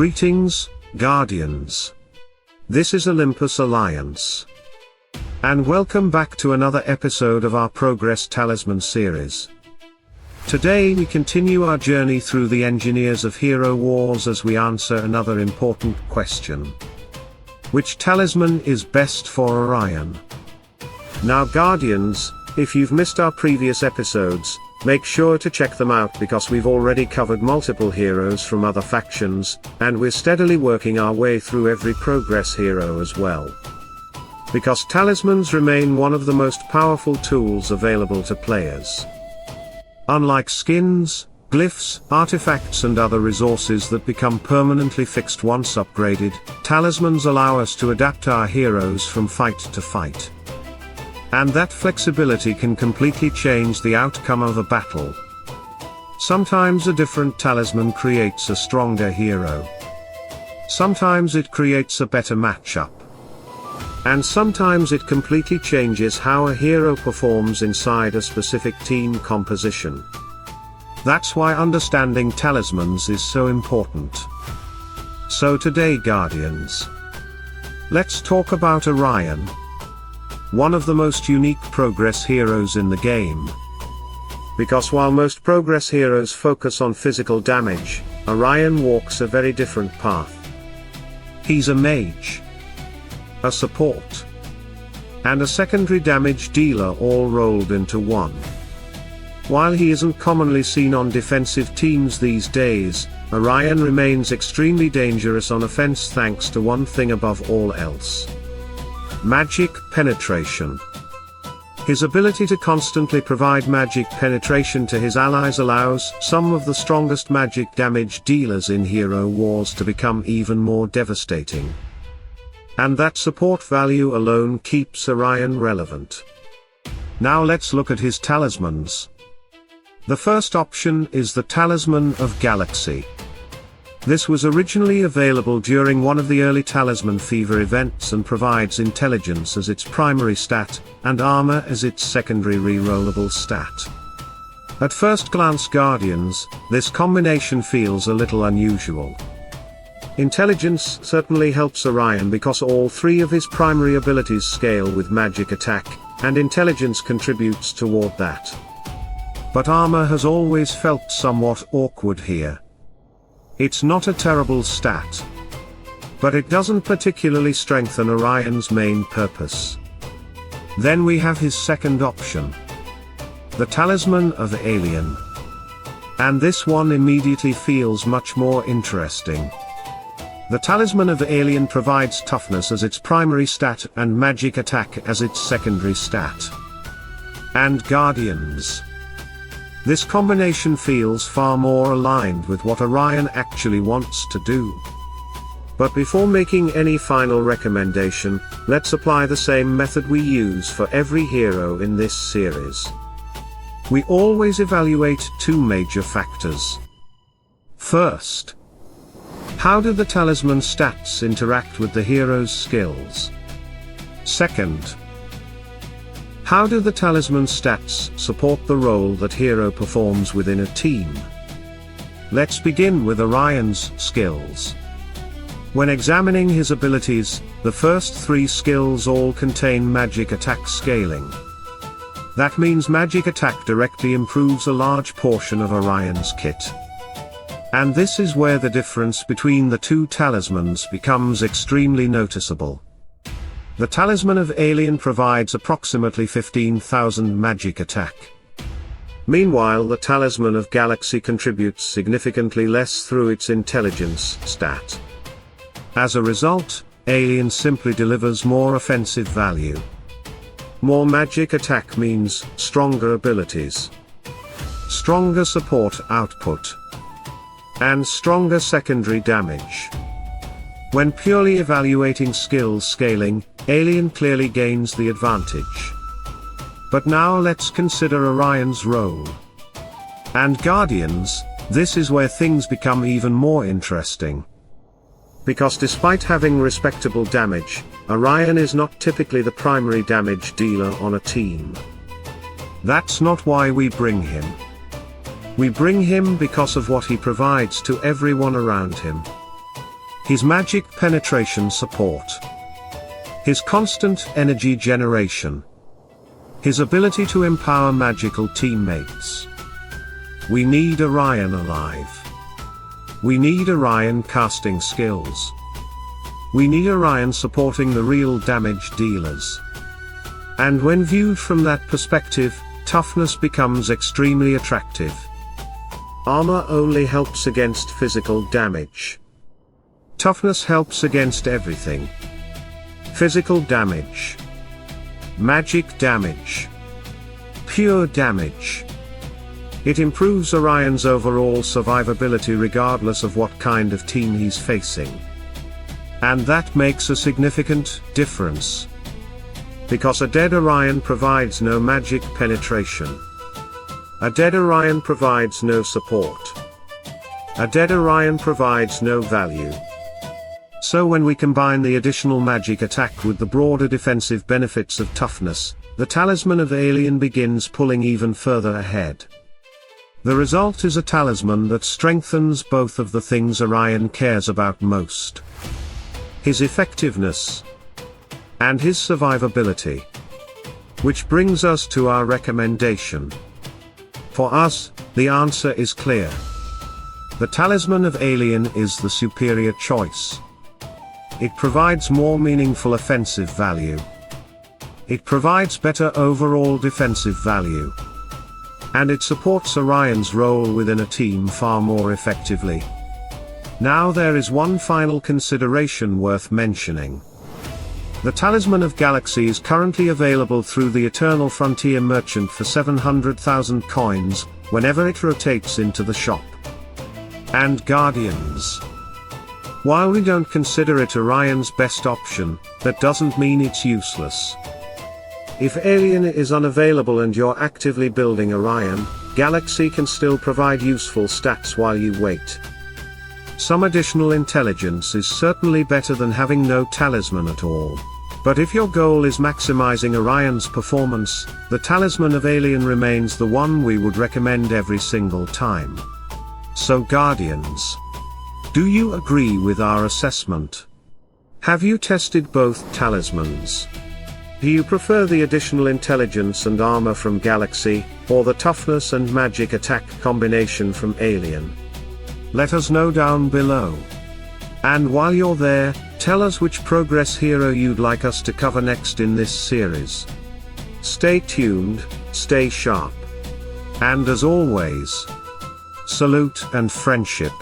Greetings, Guardians. This is Olympus Alliance. And welcome back to another episode of our Progress Talisman Series. Today we continue our journey through the Engineers of Hero Wars as we answer another important question. Which talisman is best for Orion? Now Guardians, if you've missed our previous episodes, make sure to check them out because we've already covered multiple heroes from other factions, and we're steadily working our way through every Progress hero as well. Because talismans remain one of the most powerful tools available to players. Unlike skins, glyphs, artifacts and other resources that become permanently fixed once upgraded, talismans allow us to adapt our heroes from fight to fight. And that flexibility can completely change the outcome of a battle. Sometimes a different talisman creates a stronger hero. Sometimes it creates a better matchup. And sometimes it completely changes how a hero performs inside a specific team composition. That's why understanding talismans is so important. So today Guardians, let's talk about Orion. One of the most unique Progress heroes in the game. Because while most Progress heroes focus on physical damage, Orion walks a very different path. He's a mage, a support, and a secondary damage dealer all rolled into one. While he isn't commonly seen on defensive teams these days, Orion remains extremely dangerous on offense thanks to one thing above all else. Magic penetration. His ability to constantly provide magic penetration to his allies allows some of the strongest magic damage dealers in Hero Wars to become even more devastating. And that support value alone keeps Orion relevant. Now let's look at his talismans. The first option is the Talisman of Galaxy. This was originally available during one of the early Talisman Fever events and provides intelligence as its primary stat, and armor as its secondary rerollable stat. At first glance Guardians, this combination feels a little unusual. Intelligence certainly helps Orion because all three of his primary abilities scale with magic attack, and intelligence contributes toward that. But armor has always felt somewhat awkward here. It's not a terrible stat, but it doesn't particularly strengthen Orion's main purpose. Then we have his second option, the Talisman of Alien. And this one immediately feels much more interesting. The Talisman of Alien provides toughness as its primary stat and magic attack as its secondary stat. And Guardians, this combination feels far more aligned with what Orion actually wants to do. But before making any final recommendation, let's apply the same method we use for every hero in this series. We always evaluate two major factors. First, how do the talisman stats interact with the hero's skills? Second, how do the talisman stats support the role that hero performs within a team? Let's begin with Orion's skills. When examining his abilities, the first three skills all contain magic attack scaling. That means magic attack directly improves a large portion of Orion's kit. And this is where the difference between the two talismans becomes extremely noticeable. The Talisman of Alien provides approximately 15,000 magic attack. Meanwhile the Talisman of Galaxy contributes significantly less through its intelligence stat. As a result, Alien simply delivers more offensive value. More magic attack means stronger abilities, stronger support output, and stronger secondary damage. When purely evaluating skill scaling, Alien clearly gains the advantage. But now let's consider Orion's role. And Guardians, this is where things become even more interesting. Because despite having respectable damage, Orion is not typically the primary damage dealer on a team. That's not why we bring him. We bring him because of what he provides to everyone around him. his magic penetration support, his constant energy generation, his ability to empower magical teammates. We need Orion alive. We need Orion casting skills. We need Orion supporting the real damage dealers. And when viewed from that perspective, toughness becomes extremely attractive. Armor only helps against physical damage. Toughness helps against everything. Physical damage, magic damage, pure damage. It improves Orion's overall survivability regardless of what kind of team he's facing. And that makes a significant difference. Because a dead Orion provides no magic penetration. A dead Orion provides no support. A dead Orion provides no value. So when we combine the additional magic attack with the broader defensive benefits of toughness, the Talisman of Alien begins pulling even further ahead. The result is a talisman that strengthens both of the things Orion cares about most: his effectiveness and his survivability. Which brings us to our recommendation. For us, the answer is clear. The Talisman of Alien is the superior choice. It provides more meaningful offensive value. It provides better overall defensive value. And it supports Orion's role within a team far more effectively. Now there is one final consideration worth mentioning. The Talisman of Galaxy is currently available through the Eternal Frontier Merchant for 700,000 coins, whenever it rotates into the shop. And Guardians. While we don't consider it Orion's best option, that doesn't mean it's useless. If Alien is unavailable and you're actively building Orion, Galaxy can still provide useful stats while you wait. Some additional intelligence is certainly better than having no talisman at all. But if your goal is maximizing Orion's performance, the Talisman of Alien remains the one we would recommend every single time. So Guardians, do you agree with our assessment? Have you tested both talismans? Do you prefer the additional intelligence and armor from Galaxy, or the toughness and magic attack combination from Alien? Let us know down below. And while you're there, tell us which progress hero you'd like us to cover next in this series. Stay tuned, stay sharp. And as always, salute and friendship.